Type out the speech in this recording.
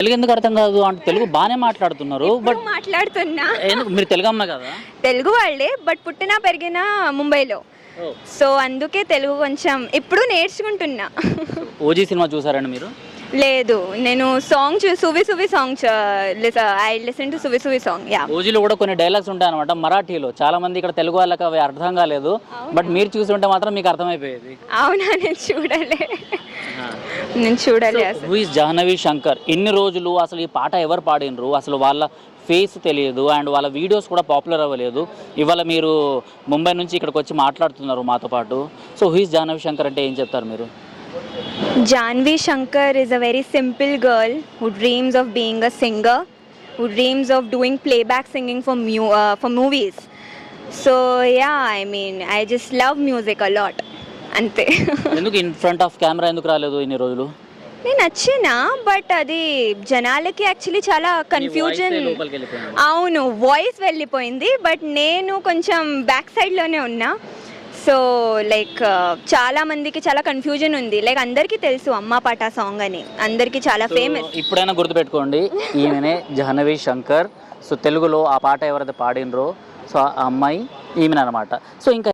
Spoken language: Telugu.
తెలుగు ఎందుకు అర్థం కాదు అంటే తెలుగు బాగానే మాట్లాడుతున్నారు బట్ మాట్లాడుతున్నా ఎందుకు మీరు తెలుగు అమ్మాయి కదా? తెలుగు వాళ్ళే బట్ పుట్టిన పెరిగిన ముంబైలో, సో అందుకే తెలుగు కొంచెం ఇప్పుడు నేర్చుకుంటున్నా. ఓజీ సినిమా చూసారండి మీరు? లేదు, నేను సాంగ్ సువి సువి సాంగ్ ఐ లిసన్ టు సువి సువి సాంగ్. యా, ఓజీలో కూడా కొన్ని డైలాగ్స్ ఉంటాయి అనమాట మరాఠీలో. చాలా మంది ఇక్కడ తెలుగు వాళ్ళకి అవి అర్థం కాలేదు, బట్ మీరు చూసి ఉంటే మాత్రం మీకు అర్థమైపోయేది. అవునా? నేను చూడలే అసలు. Who is Jahnavi Shankar? ఇన్ని రోజులు అసలు ఈ పాట ఎవరు పాడినరు, అసలు వాళ్ళ ఫేస్ తెలియదు అండ్ వాళ్ళ వీడియోస్ కూడా పాపులర్ అవ్వలేదు. ఇవాళ మీరు ముంబై నుంచి ఇక్కడికి వచ్చి మాట్లాడుతున్నారు మాతో పాటు. So who is Jahnavi Shankar అంటే ఏం చెప్తారు మీరు? Janvi Shankar is a very simple girl who dreams of being a singer, who dreams of doing playback singing for movies. So yeah, I mean, I just love music a lot. Ante. ఎందుకు ఇన్ ఫ్రంట్ ఆఫ్ కెమెరా ఎందుకు రాలేదు ఇన్ని రోజులు? నేను నచ్చినా బట్ అది జనాలకి యాక్చువల్లీ చాలా కన్ఫ్యూజన్. అవును, వాయిస్ వెళ్ళిపోయింది, బట్ నేను కొంచెం బ్యాక్ సైడ్లోనే ఉన్నా. సో లైక్ చాలా మందికి చాలా కన్ఫ్యూజన్ ఉంది. లైక్ అందరికీ తెలుసు అమ్మ పాట సాంగ్ అని, అందరికీ చాలా ఫేమస్. ఇప్పుడైనా గుర్తుపెట్టుకోండి, ఈమెనే జాహ్నవి శంకర్. సో తెలుగులో ఆ పాట ఎవరైతే పాడినరో సో ఆ అమ్మాయి ఈమెనమాట. సో ఇంకా